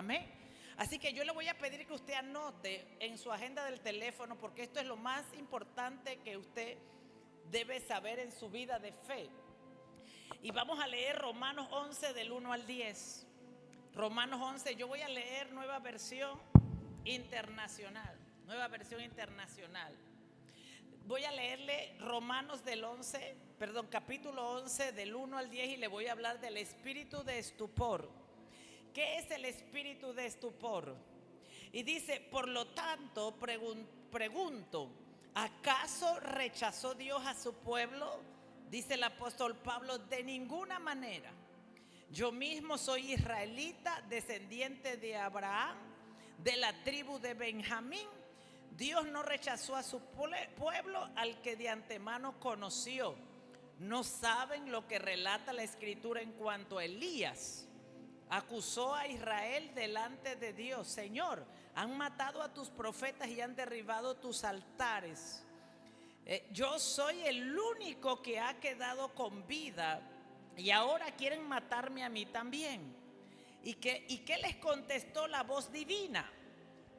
Amén. Así que yo le voy a pedir que usted anote en su agenda del teléfono, porque esto es lo más importante que usted debe saber en su vida de fe. Y vamos a leer Romanos 11 del 1 al 10. Romanos 11, yo voy a leer nueva versión internacional. Nueva versión internacional. Voy a leerle Romanos del 11, capítulo 11 del 1 al 10 y le voy a hablar del espíritu de estupor. ¿Qué es el espíritu de estupor? Y dice, por lo tanto, pregunto, ¿acaso rechazó Dios a su pueblo? Dice el apóstol Pablo, de ninguna manera. Yo mismo soy israelita, descendiente de Abraham, de la tribu de Benjamín. Dios no rechazó a su pueblo al que de antemano conoció. No saben lo que relata la escritura en cuanto a Elías. Acusó a Israel delante de Dios. Señor, han matado a tus profetas y han derribado tus altares. Yo soy el único que ha quedado con vida y ahora quieren matarme a mí también. ¿Y qué les contestó la voz divina?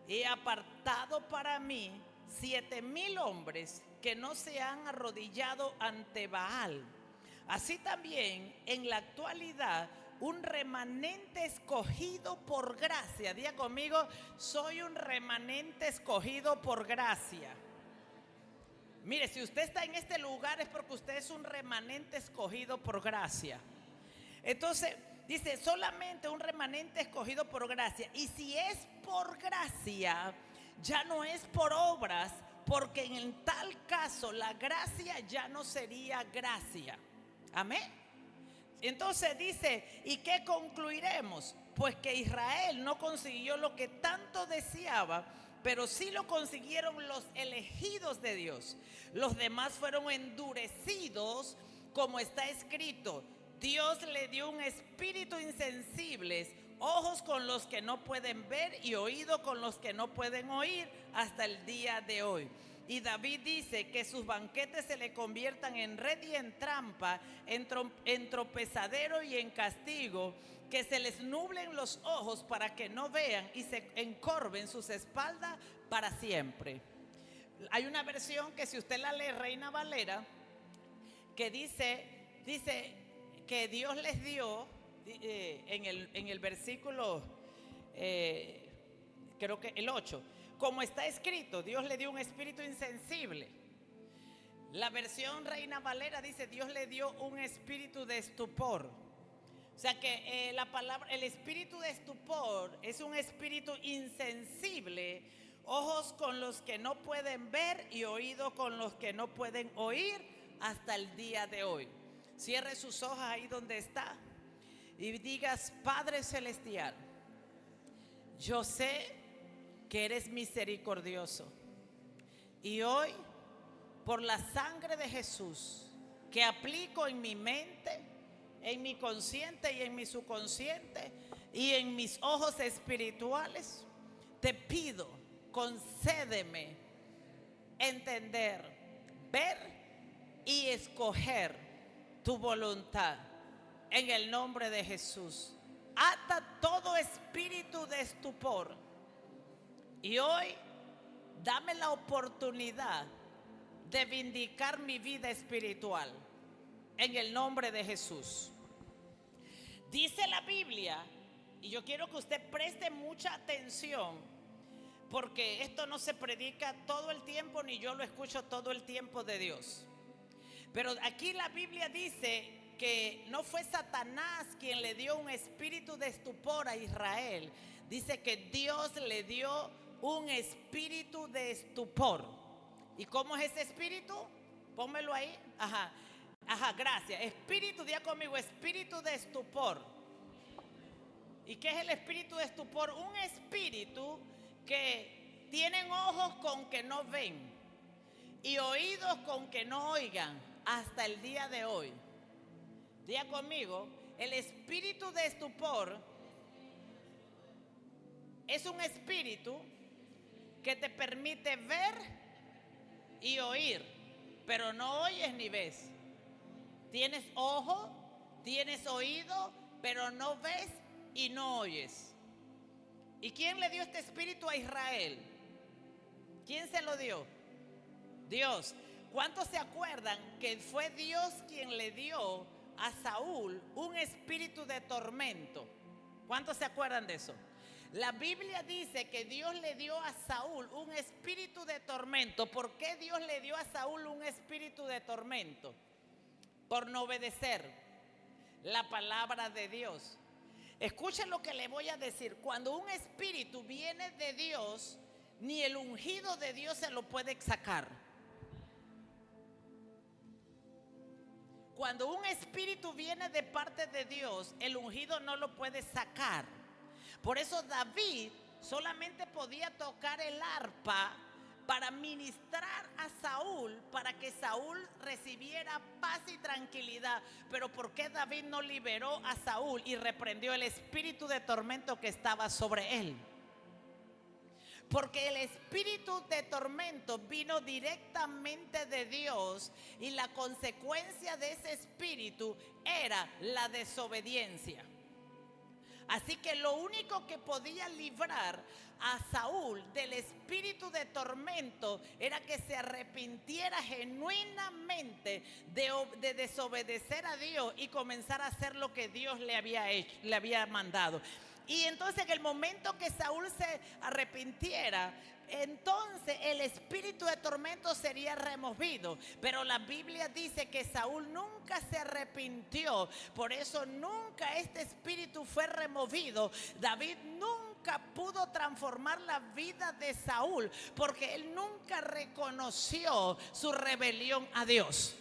He apartado para mí 7,000 hombres que no se han arrodillado ante Baal. Así también en la actualidad un remanente escogido por gracia. Diga conmigo, soy un remanente escogido por gracia. Mire, si usted está en este lugar es porque usted es un remanente escogido por gracia. Entonces dice, solamente un remanente escogido por gracia. Y si es por gracia, ya no es por obras, porque en tal caso la gracia ya no sería gracia. Amén. Entonces dice, ¿y qué concluiremos? Pues que Israel no consiguió lo que tanto deseaba, pero sí lo consiguieron los elegidos de Dios. Los demás fueron endurecidos, como está escrito. Dios le dio un espíritu insensible, ojos con los que no pueden ver y oído con los que no pueden oír hasta el día de hoy. Y David dice que sus banquetes se le conviertan en red y en trampa, en tropezadero y en castigo, que se les nublen los ojos para que no vean y se encorven sus espaldas para siempre. Hay una versión que si usted la lee, Reina Valera, que dice que Dios les dio en el versículo creo que el 8, como está escrito, Dios le dio un espíritu insensible. La versión Reina Valera dice, Dios le dio un espíritu de estupor. O sea que la palabra, el espíritu de estupor es un espíritu insensible, ojos con los que no pueden ver y oído con los que no pueden oír hasta el día de hoy. Cierre sus ojos ahí donde está y digas, Padre Celestial, yo sé que eres misericordioso y hoy, por la sangre de Jesús que aplico en mi mente, en mi consciente y en mi subconsciente y en mis ojos espirituales, te pido, concédeme entender, ver y escoger tu voluntad en el nombre de Jesús. Ata todo espíritu de estupor y hoy dame la oportunidad de vindicar mi vida espiritual en el nombre de Jesús. Dice la Biblia, y yo quiero que usted preste mucha atención, porque esto no se predica todo el tiempo, ni yo lo escucho todo el tiempo de Dios. Pero aquí la Biblia dice que no fue Satanás quien le dio un espíritu de estupor a Israel. Dice que Dios le dio un espíritu de estupor. ¿Y cómo es ese espíritu? Pónmelo ahí. Ajá, gracias. Espíritu, diga conmigo, espíritu de estupor. ¿Y qué es el espíritu de estupor? Un espíritu que tienen ojos con que no ven y oídos con que no oigan hasta el día de hoy. Diga conmigo, el espíritu de estupor es un espíritu que te permite ver y oír, pero no oyes ni ves. Tienes ojo, tienes oído, pero no ves y no oyes. ¿Y quién le dio este espíritu a Israel? ¿Quién se lo dio? Dios. ¿Cuántos se acuerdan que fue Dios quien le dio a Saúl un espíritu de tormento? ¿Cuántos se acuerdan de eso? La Biblia dice que Dios le dio a Saúl un espíritu de tormento. ¿Por qué Dios le dio a Saúl un espíritu de tormento? Por no obedecer la palabra de Dios. Escuchen lo que le voy a decir. Cuando un espíritu viene de Dios, ni el ungido de Dios se lo puede sacar. Cuando un espíritu viene de parte de Dios, el ungido no lo puede sacar. Por eso David solamente podía tocar el arpa para ministrar a Saúl, para que Saúl recibiera paz y tranquilidad. Pero ¿por qué David no liberó a Saúl y reprendió el espíritu de tormento que estaba sobre él? Porque el espíritu de tormento vino directamente de Dios y la consecuencia de ese espíritu era la desobediencia. Así que lo único que podía librar a Saúl del espíritu de tormento era que se arrepintiera genuinamente de desobedecer a Dios y comenzar a hacer lo que Dios le había mandado. Y entonces en el momento que Saúl se arrepintiera, entonces el espíritu de tormento sería removido. Pero la Biblia dice que Saúl nunca se arrepintió. Por eso nunca este espíritu fue removido. David nunca pudo transformar la vida de Saúl, porque él nunca reconoció su rebelión a Dios,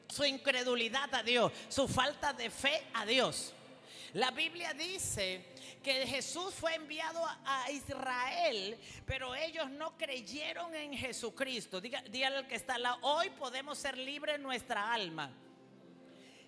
su incredulidad a Dios, su falta de fe a Dios. La Biblia dice que Jesús fue enviado a Israel, pero ellos no creyeron en Jesucristo. Dígale al que está al lado: hoy podemos ser libres en nuestra alma.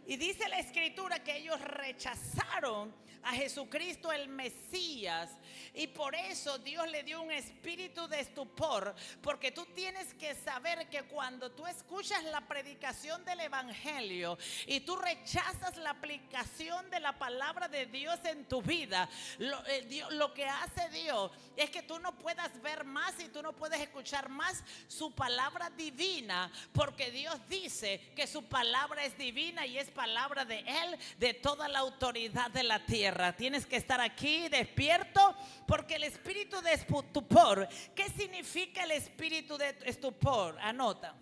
Y dice la Escritura que ellos rechazaron a Jesucristo el Mesías, y por eso Dios le dio un espíritu de estupor. Porque tú tienes que saber que cuando tú escuchas la predicación del evangelio y tú rechazas la aplicación de la palabra de Dios en tu vida, lo que hace Dios es que tú no puedas ver más y tú no puedes escuchar más su palabra divina, porque Dios dice que su palabra es divina y es palabra de Él, de toda la autoridad de la tierra. Tienes que estar aquí despierto, porque el espíritu de estupor, ¿qué significa el espíritu de estupor? Anota,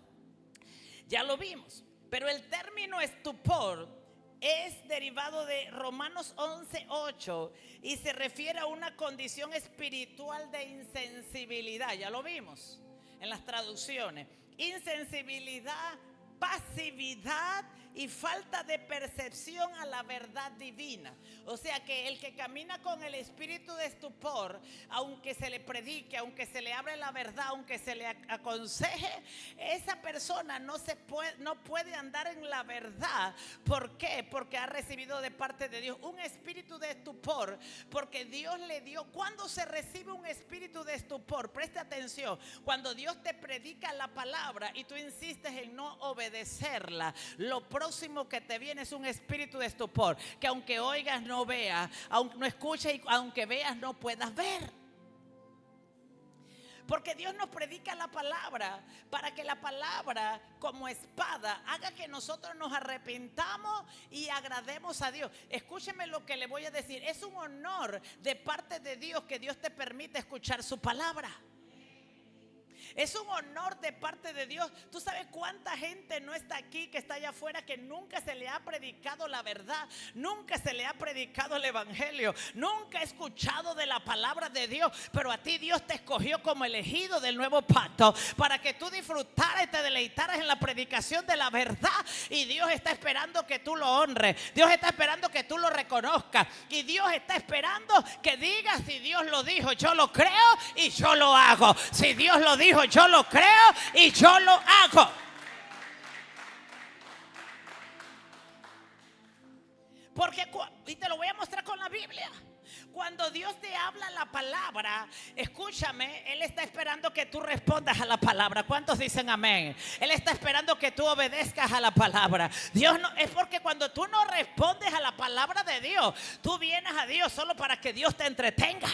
ya lo vimos, pero el término estupor es derivado de Romanos 11:8 y se refiere a una condición espiritual de insensibilidad. Ya lo vimos en las traducciones: insensibilidad, pasividad y falta de percepción a la verdad divina. O sea que el que camina con el espíritu de estupor, aunque se le predique, aunque se le hable la verdad, aunque se le aconseje, esa persona no puede andar en la verdad. ¿Por qué? Porque ha recibido de parte de Dios un espíritu de estupor, porque Dios le dio. Cuando se recibe un espíritu de estupor, preste atención, cuando Dios te predica la palabra y tú insistes en no obedecerla, lo próximo que te viene es un espíritu de estupor, que aunque oigas no veas, aunque no escuches y aunque veas no puedas ver. Porque Dios nos predica la palabra para que la palabra, como espada, haga que nosotros nos arrepintamos y agrademos a Dios. Escúcheme lo que le voy a decir: es un honor de parte de Dios que Dios te permita escuchar su palabra. Es un honor de parte de Dios. Tú sabes cuánta gente no está aquí, que está allá afuera, que nunca se le ha predicado la verdad, nunca se le ha predicado el evangelio, nunca ha escuchado de la palabra de Dios. Pero a ti Dios te escogió como elegido del nuevo pacto para que tú disfrutaras y te deleitaras en la predicación de la verdad. Y Dios está esperando que tú lo honres. Dios está esperando que tú lo reconozcas. Y Dios está esperando que digas: si Dios lo dijo, yo lo creo y yo lo hago. Si Dios lo dijo, yo lo creo y yo lo hago. Porque, y te lo voy a mostrar con la Biblia, cuando Dios te habla la palabra, escúchame, Él está esperando que tú respondas a la palabra. ¿Cuántos dicen amén? Él está esperando que tú obedezcas a la palabra. Dios no, es porque cuando tú no respondes a la palabra de Dios, tú vienes a Dios solo para que Dios te entretenga.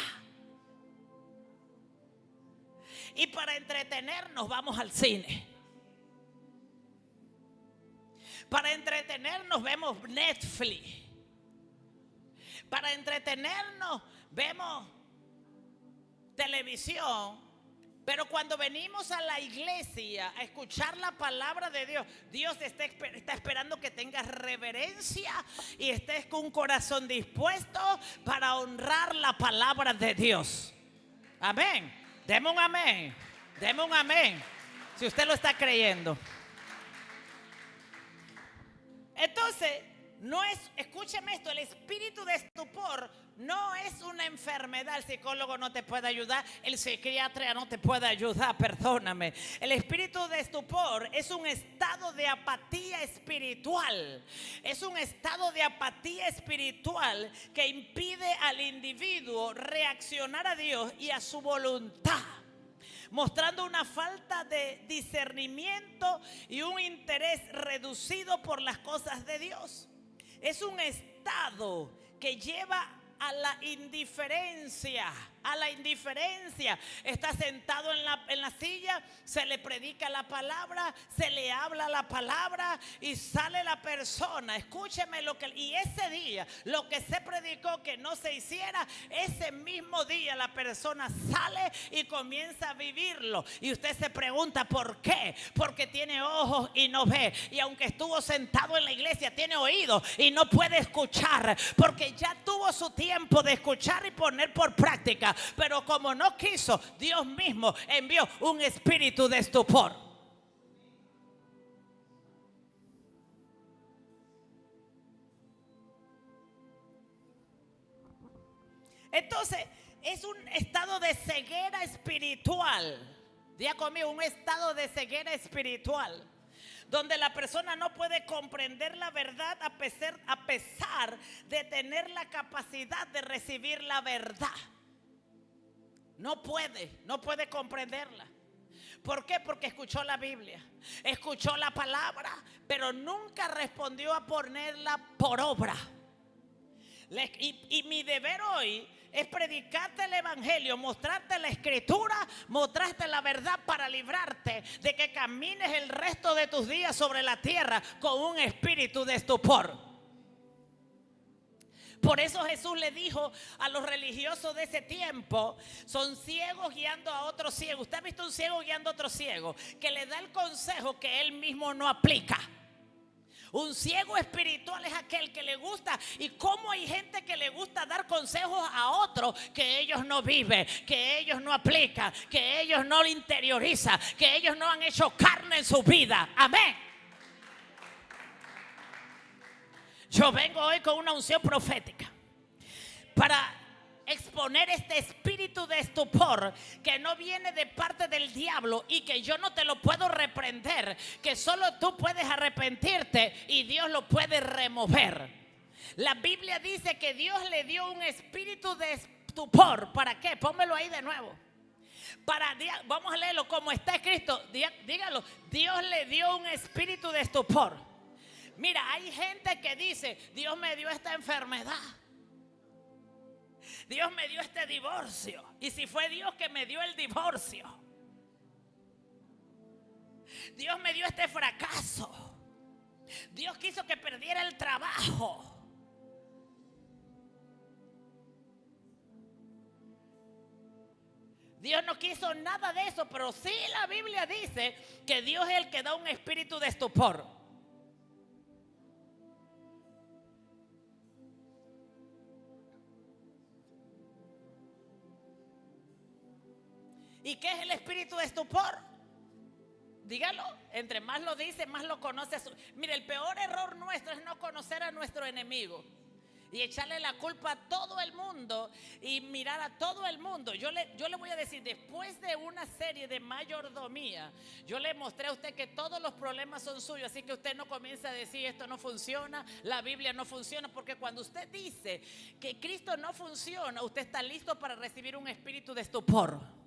Y para entretenernos vamos al cine. Para entretenernos vemos Netflix. Para entretenernos vemos televisión. Pero cuando venimos a la iglesia a escuchar la palabra de Dios, Dios está esperando que tengas reverencia y estés con un corazón dispuesto para honrar la palabra de Dios. Amén. Deme un amén. Deme un amén. Si usted lo está creyendo. Entonces, no es, escúcheme esto, el espíritu de estupor no es una enfermedad. El psicólogo no te puede ayudar, el psiquiatra no te puede ayudar, perdóname. El espíritu de estupor es un estado de apatía espiritual. Es un estado de apatía espiritual que impide al individuo reaccionar a Dios y a su voluntad, mostrando una falta de discernimiento y un interés reducido por las cosas de Dios. Es un estado que lleva a la indiferencia. A la indiferencia. Está sentado en la silla, se le predica la palabra, se le habla la palabra y sale la persona. Escúcheme y ese día, lo que se predicó que no se hiciera, ese mismo día la persona sale y comienza a vivirlo. Y usted se pregunta ¿por qué? Porque tiene ojos y no ve. Y aunque estuvo sentado en la iglesia, tiene oídos y no puede escuchar, porque ya tuvo su tiempo de escuchar y poner por práctica. Pero como no quiso, Dios mismo envió un espíritu de estupor. Entonces, es un estado de ceguera espiritual. Diga conmigo, un estado de ceguera espiritual, donde la persona no puede comprender la verdad a pesar de tener la capacidad de recibir la verdad. No puede comprenderla. ¿Por qué? Porque escuchó la Biblia, escuchó la palabra, pero nunca respondió a ponerla por obra. Y mi deber hoy es predicarte el evangelio, mostrarte la escritura, mostrarte la verdad para librarte de que camines el resto de tus días sobre la tierra con un espíritu de estupor. Por eso Jesús le dijo a los religiosos de ese tiempo: son ciegos guiando a otros ciegos. ¿Usted ha visto un ciego guiando a otro ciego? Que le da el consejo que él mismo no aplica. Un ciego espiritual es aquel que le gusta. ¿Y cómo hay gente que le gusta dar consejos a otros que ellos no viven, que ellos no aplican, que ellos no interiorizan, que ellos no han hecho carne en su vida? Amén. Yo vengo hoy con una unción profética para exponer este espíritu de estupor que no viene de parte del diablo y que yo no te lo puedo reprender, que solo tú puedes arrepentirte y Dios lo puede remover. La Biblia dice que Dios le dio un espíritu de estupor. ¿Para qué? Pónmelo ahí de nuevo. Vamos a leerlo como está escrito. Dígalo. Dios le dio un espíritu de estupor. Mira, hay gente que dice: Dios me dio esta enfermedad, Dios me dio este divorcio. Y si fue Dios que me dio el divorcio, Dios me dio este fracaso, Dios quiso que perdiera el trabajo. Dios no quiso nada de eso, pero sí la Biblia dice que Dios es el que da un espíritu de estupor. ¿Y qué es el espíritu de estupor? Dígalo, entre más lo dice, más lo conoce. Mire, el peor error nuestro es no conocer a nuestro enemigo y echarle la culpa a todo el mundo y mirar a todo el mundo. Yo le voy a decir, después de una serie de mayordomía, yo le mostré a usted que todos los problemas son suyos. Así que usted no comience a decir: esto no funciona, la Biblia no funciona. Porque cuando usted dice que Cristo no funciona, usted está listo para recibir un espíritu de estupor.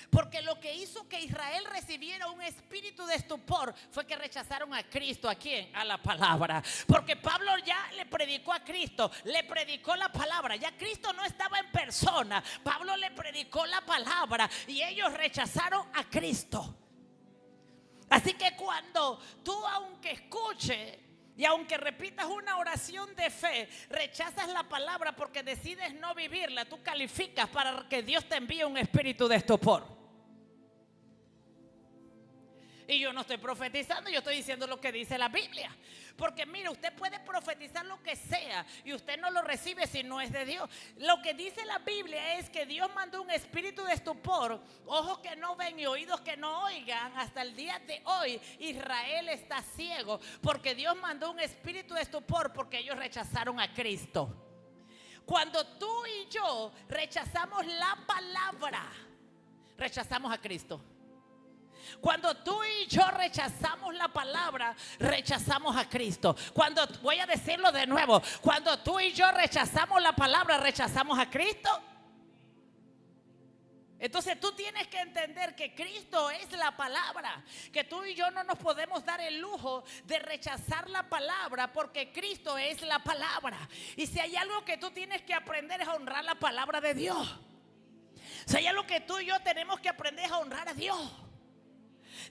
Porque lo que hizo que Israel recibiera un espíritu de estupor fue que rechazaron a Cristo. ¿A quién? A la palabra. Porque Pablo ya le predicó a Cristo, le predicó la palabra. Ya Cristo no estaba en persona. Pablo le predicó la palabra y ellos rechazaron a Cristo. Así que cuando tú, aunque escuches y aunque repitas una oración de fe, rechazas la palabra porque decides no vivirla, tú calificas para que Dios te envíe un espíritu de estupor. Y yo no estoy profetizando, yo estoy diciendo lo que dice la Biblia. Porque mire, usted puede profetizar lo que sea y usted no lo recibe si no es de Dios. Lo que dice la Biblia es que Dios mandó un espíritu de estupor, ojos que no ven y oídos que no oigan. Hasta el día de hoy Israel está ciego porque Dios mandó un espíritu de estupor porque ellos rechazaron a Cristo. Cuando tú y yo rechazamos la palabra, rechazamos a Cristo. Cuando tú y yo rechazamos la palabra, rechazamos a Cristo. Cuando, voy a decirlo de nuevo, cuando tú y yo rechazamos la palabra, rechazamos a Cristo. Entonces tú tienes que entender que Cristo es la palabra, que tú y yo no nos podemos dar el lujo de rechazar la palabra porque Cristo es la palabra. Y si hay algo que tú tienes que aprender es a honrar la palabra de Dios. Si hay algo que tú y yo tenemos que aprender es a honrar a Dios.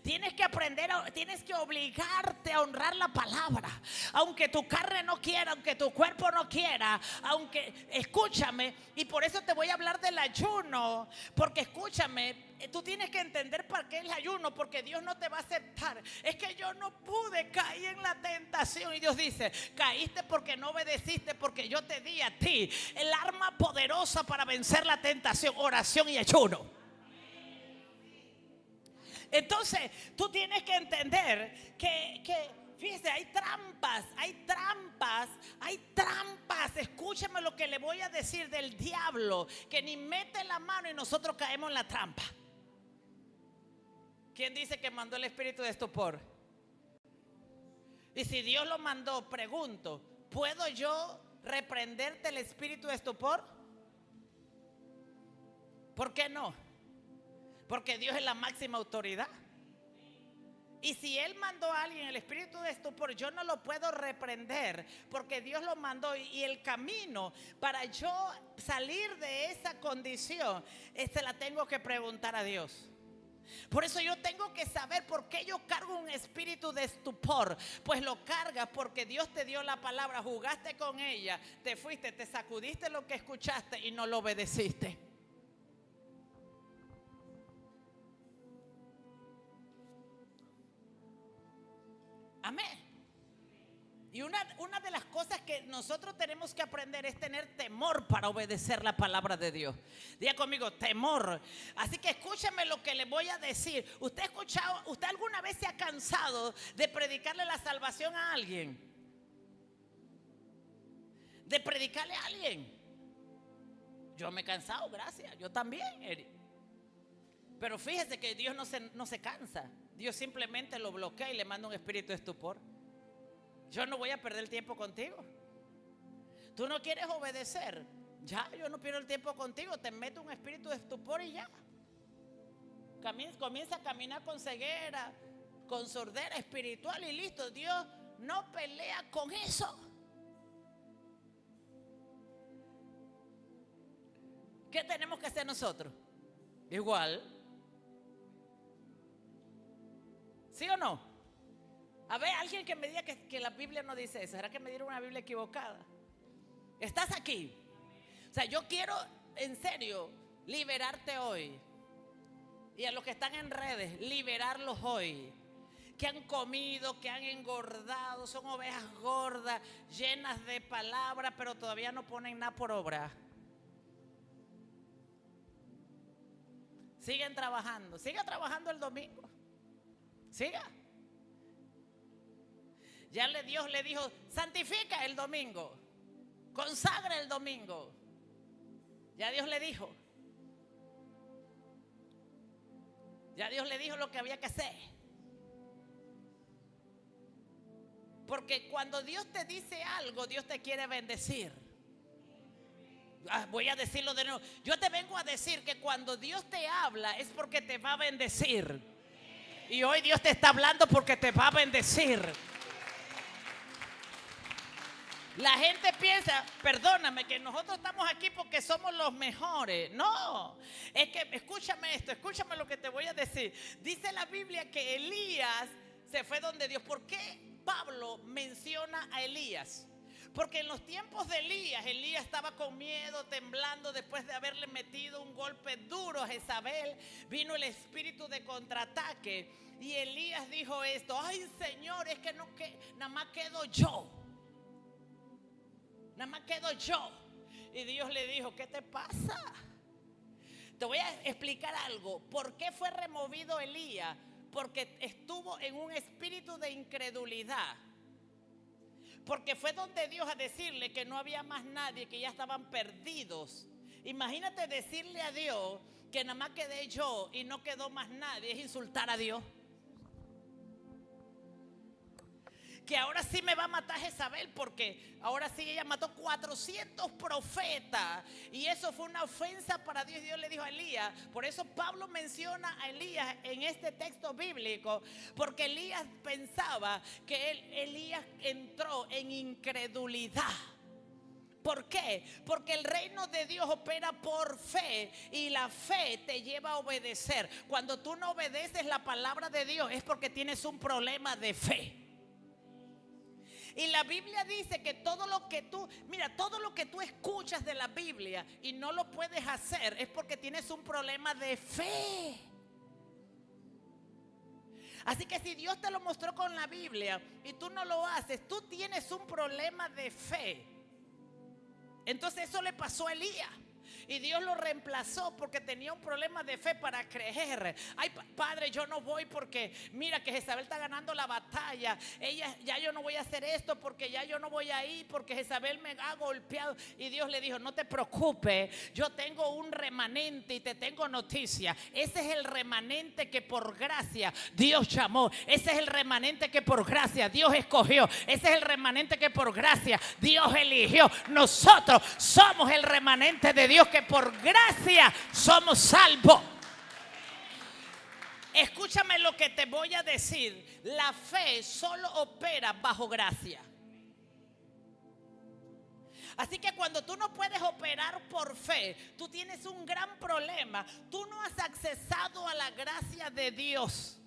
Tienes que aprender, tienes que obligarte a honrar la palabra. Aunque tu carne no quiera, aunque tu cuerpo no quiera, aunque, escúchame, y por eso te voy a hablar del ayuno. Porque escúchame, tú tienes que entender para qué es el ayuno, porque Dios no te va a aceptar. Es que yo no pude caer en la tentación. Y Dios dice, caíste porque no obedeciste, porque yo te di a ti el arma poderosa para vencer la tentación: oración y ayuno. Entonces tú tienes que entender que fíjese, hay trampas. Escúcheme lo que le voy a decir del diablo, que ni mete la mano y nosotros caemos en la trampa. ¿Quién dice que mandó el espíritu de estupor? Y si Dios lo mandó, pregunto, ¿puedo yo reprenderte el espíritu de estupor? ¿Por qué no? Porque Dios es la máxima autoridad. Y si Él mandó a alguien el espíritu de estupor, yo no lo puedo reprender, porque Dios lo mandó. Y el camino para yo salir de esa condición, se la tengo que preguntar a Dios. Por eso yo tengo que saber por qué yo cargo un espíritu de estupor. Pues lo cargas porque Dios te dio la palabra, jugaste con ella, te fuiste, te sacudiste lo que escuchaste y no lo obedeciste. Amén. Y una de las cosas que nosotros tenemos que aprender es tener temor para obedecer la palabra de Dios. Diga conmigo, temor. Así que escúchame lo que le voy a decir. ¿Usted alguna vez se ha cansado de predicarle la salvación a alguien? De predicarle a alguien. Yo me he cansado, gracias. Yo también, Eric. Pero fíjese que Dios no se cansa. Dios simplemente lo bloquea y le manda un espíritu de estupor. Yo no voy a perder el tiempo contigo. Tú no quieres obedecer, ya, yo no pierdo el tiempo contigo. Te meto un espíritu de estupor y ya. Comienza a caminar con ceguera, con sordera espiritual y listo. Dios no pelea con eso. ¿Qué tenemos que hacer nosotros? Igual. ¿Sí o no? A ver, alguien que me diga que la Biblia no dice eso. ¿Será que me dieron una Biblia equivocada? ¿Estás aquí? O sea, yo quiero, en serio, liberarte hoy. Y a los que están en redes, liberarlos hoy. Que han comido, que han engordado, son ovejas gordas, llenas de palabras, pero todavía no ponen nada por obra. Siguen trabajando. Siga trabajando el domingo. Siga. Ya Dios le dijo, santifica el domingo, consagra el domingo. Ya Dios le dijo. Ya Dios le dijo lo que había que hacer. Porque cuando Dios te dice algo, Dios te quiere bendecir. Voy a decirlo de nuevo. Yo te vengo a decir que cuando Dios te habla es porque te va a bendecir. Y hoy Dios te está hablando porque te va a bendecir. La gente piensa, perdóname, que nosotros estamos aquí porque somos los mejores. No, es que escúchame esto, escúchame lo que te voy a decir. Dice la Biblia que Elías se fue donde Dios. ¿Por qué Pablo menciona a Elías? Porque en los tiempos de Elías estaba con miedo, temblando después de haberle metido un golpe duro a Jezabel. Vino el espíritu de contraataque y Elías dijo esto: ay, Señor, es que nada más quedo yo. Nada más quedo yo. Y Dios le dijo: ¿qué te pasa? Te voy a explicar algo. ¿Por qué fue removido Elías? Porque estuvo en un espíritu de incredulidad. Porque fue donde Dios a decirle que no había más nadie, que ya estaban perdidos. Imagínate decirle a Dios que nada más quedé yo y no quedó más nadie. Es insultar a Dios. Que ahora sí me va a matar Jezabel, porque ahora sí ella mató 400 profetas. Y eso fue una ofensa para Dios. Dios le dijo a Elías. Por eso Pablo menciona a Elías en este texto bíblico, porque Elías pensaba que Elías entró en incredulidad. ¿Por qué? Porque el reino de Dios opera por fe y la fe te lleva a obedecer. Cuando tú no obedeces la palabra de Dios es porque tienes un problema de fe. Y la Biblia dice que todo lo que tú escuchas de la Biblia y no lo puedes hacer es porque tienes un problema de fe. Así que si Dios te lo mostró con la Biblia y tú no lo haces, tú tienes un problema de fe. Entonces eso le pasó a Elías. Y Dios lo reemplazó porque tenía un problema de fe para creer. Ay, padre, yo no voy porque mira que Jezabel está ganando la batalla. Ya yo no voy a hacer esto porque ya yo no voy a ir porque Jezabel me ha golpeado. Y Dios le dijo: no te preocupes, yo tengo un remanente y te tengo noticia. Ese es el remanente que por gracia Dios llamó. Ese es el remanente que por gracia Dios escogió. Ese es el remanente que por gracia Dios eligió. Nosotros somos el remanente de Dios, que por gracia somos salvos. Escúchame lo que te voy a decir. La fe solo opera bajo gracia. Así que cuando tú no puedes operar por fe, tú tienes un gran problema. Tú no has accesado a la gracia de Dios.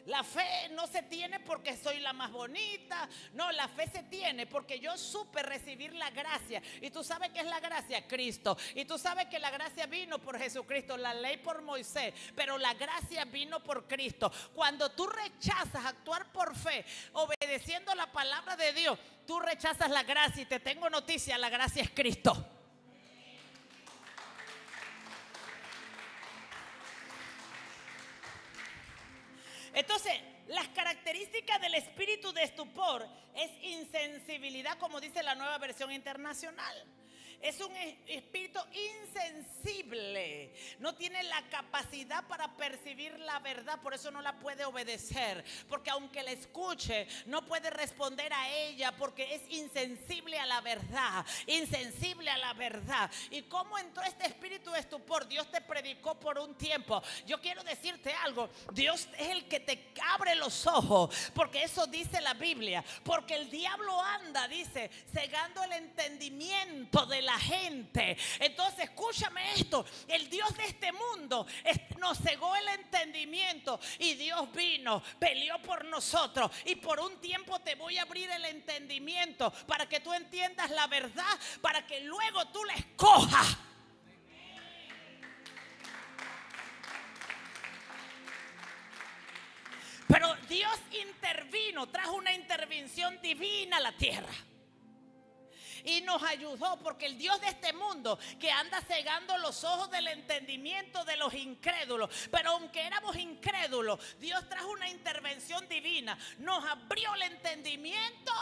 La fe no se tiene porque soy la más bonita. No, la fe se tiene porque yo supe recibir la gracia. Y tú sabes qué es la gracia: Cristo. Y tú sabes que la gracia vino por Jesucristo, la ley por Moisés, pero la gracia vino por Cristo. Cuando tú rechazas actuar por fe, obedeciendo la palabra de Dios, tú rechazas la gracia. Y te tengo noticia: la gracia es Cristo. Entonces, las características del espíritu de estupor es insensibilidad, como dice la Nueva Versión Internacional. Es un espíritu insensible. No tiene la capacidad para percibir la verdad. Por eso no la puede obedecer. Porque aunque la escuche, no puede responder a ella. Porque es insensible a la verdad. Insensible a la verdad. ¿Y cómo entró este espíritu de estupor? Dios te predicó por un tiempo. Yo quiero decirte algo. Dios es el que te abre los ojos. Porque eso dice la Biblia. Porque el diablo anda, dice, cegando el entendimiento de la gente. Entonces escúchame esto: el Dios de este mundo nos cegó el entendimiento y Dios vino, peleó por nosotros. Y por un tiempo te voy a abrir el entendimiento para que tú entiendas la verdad, para que luego tú la escojas. Pero Dios intervino, trajo una intervención divina a la tierra. Y nos ayudó, porque el Dios de este mundo que anda cegando los ojos del entendimiento de los incrédulos. Pero aunque éramos incrédulos, Dios trajo una intervención divina. Nos abrió el entendimiento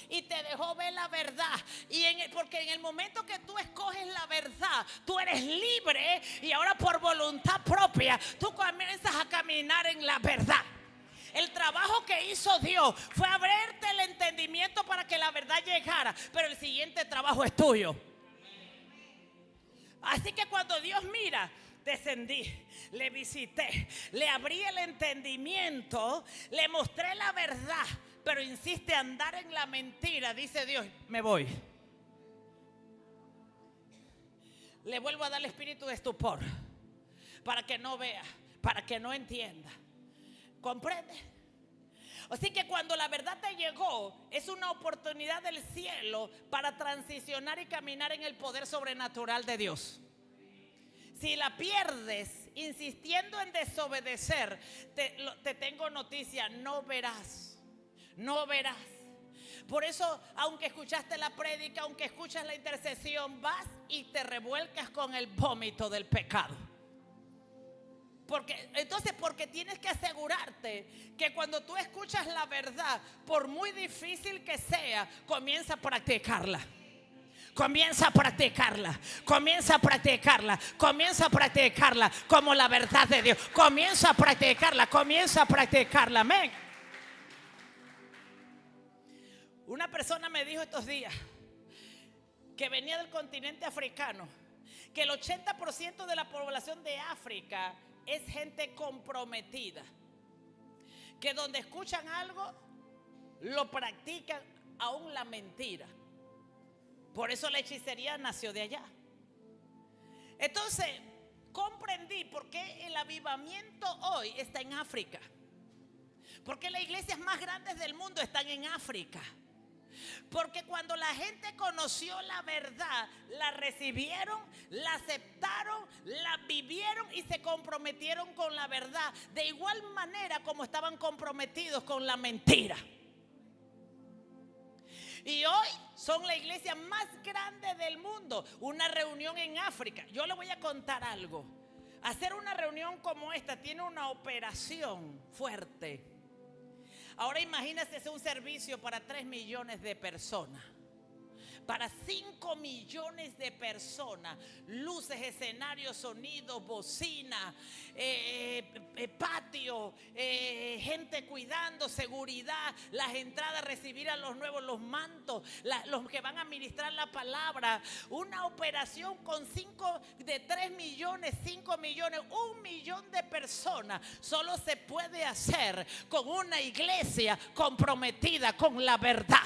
y te dejó ver la verdad. Porque en el momento que tú escoges la verdad, tú eres libre. Y ahora por voluntad propia tú comienzas a caminar en la verdad. El trabajo que hizo Dios fue abrirte el entendimiento para que la verdad llegara. Pero el siguiente trabajo es tuyo. Así que cuando Dios mira, descendí, le visité, le abrí el entendimiento, le mostré la verdad, pero insiste andar en la mentira. Dice Dios, me voy. Le vuelvo a dar el espíritu de estupor para que no vea, para que no entienda. ¿Comprende? Así que cuando la verdad te llegó, es una oportunidad del cielo para transicionar y caminar en el poder sobrenatural de Dios. Si la pierdes insistiendo en desobedecer, te tengo noticia, no verás, no verás. Por eso, aunque escuchaste la prédica, aunque escuchas la intercesión, vas y te revuelcas con el vómito del pecado. Porque tienes que asegurarte que cuando tú escuchas la verdad, por muy difícil que sea, comienza a practicarla. Comienza a practicarla, comienza a practicarla, comienza a practicarla como la verdad de Dios. Comienza a practicarla, comienza a practicarla. Amén. Una persona me dijo estos días que venía del continente africano, que el 80% de la población de África es gente comprometida, que donde escuchan algo lo practican aún la mentira. Por eso la hechicería nació de allá. Entonces comprendí por qué el avivamiento hoy está en África, porque las iglesias más grandes del mundo están en África. Porque cuando la gente conoció la verdad, la recibieron, la aceptaron, la vivieron y se comprometieron con la verdad, de igual manera como estaban comprometidos con la mentira. Y hoy son la iglesia más grande del mundo. Una reunión en África. Yo le voy a contar algo. Hacer una reunión como esta tiene una operación fuerte. Ahora imagínese un servicio para 3 millones de personas, para 5 millones de personas, luces, escenarios, sonidos, bocina, patio, gente cuidando, seguridad, las entradas, recibir a los nuevos, los mantos, los que van a ministrar la palabra. Una operación con 3 millones, 5 millones, 1 millón de personas solo se puede hacer con una iglesia comprometida con la verdad.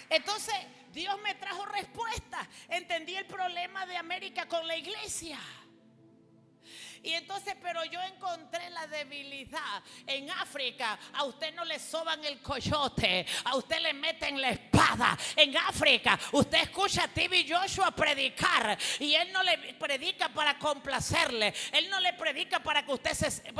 Entonces Dios me trajo respuesta. Entendí el problema de América con la iglesia. Y entonces, pero yo encontré la debilidad. En África a usted no le soban el coyote, a usted le meten la espada. En África usted escucha a TV Joshua predicar y él no le predica para complacerle. Él no le predica para que usted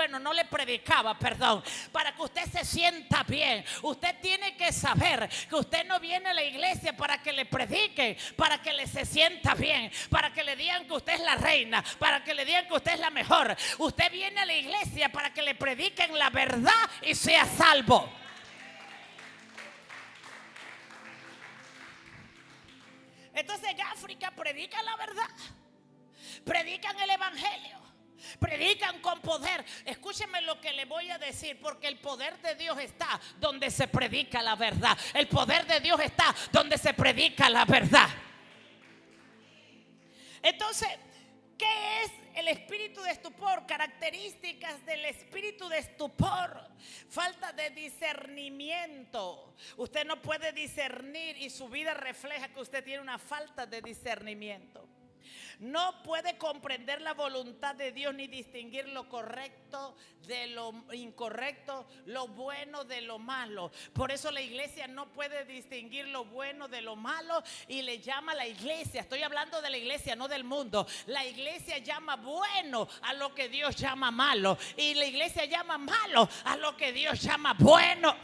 no le predicaba, perdón, para que usted se sienta bien. Usted tiene que saber que usted no viene a la iglesia para que le prediquen, para que le se sienta bien, para que le digan que usted es la reina, para que le digan que usted es la mejor. Usted viene a la iglesia para que le prediquen la verdad y sea salvo. Entonces en África predican la verdad, predican el evangelio, predican con poder. Escúcheme lo que le voy a decir, porque el poder de Dios está donde se predica la verdad. El poder de Dios está donde se predica la verdad. Entonces, ¿qué es el espíritu de estupor? Características del espíritu de estupor: falta de discernimiento. Usted no puede discernir y su vida refleja que usted tiene una falta de discernimiento. No puede comprender la voluntad de Dios ni distinguir lo correcto de lo incorrecto, lo bueno de lo malo. Por eso la iglesia no puede distinguir lo bueno de lo malo y le llama a la iglesia. Estoy hablando de la iglesia, no del mundo. La iglesia llama bueno a lo que Dios llama malo, y la iglesia llama malo a lo que Dios llama bueno.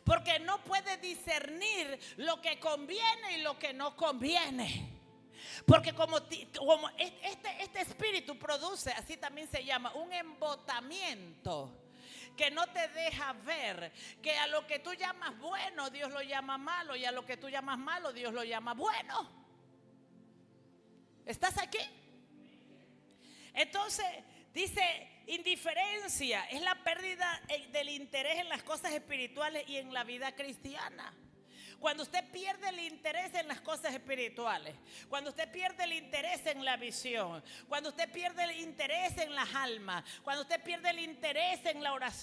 Porque no puede discernir lo que conviene y lo que no conviene. Porque como este espíritu produce, así también se llama, un embotamiento que no te deja ver que a lo que tú llamas bueno Dios lo llama malo, y a lo que tú llamas malo Dios lo llama bueno. ¿Estás aquí? Entonces dice Indiferencia es la pérdida del interés en las cosas espirituales y en la vida cristiana. Cuando usted pierde el interés en las cosas espirituales, cuando usted pierde el interés en la visión, cuando usted pierde el interés en las almas, cuando usted pierde el interés en la oración,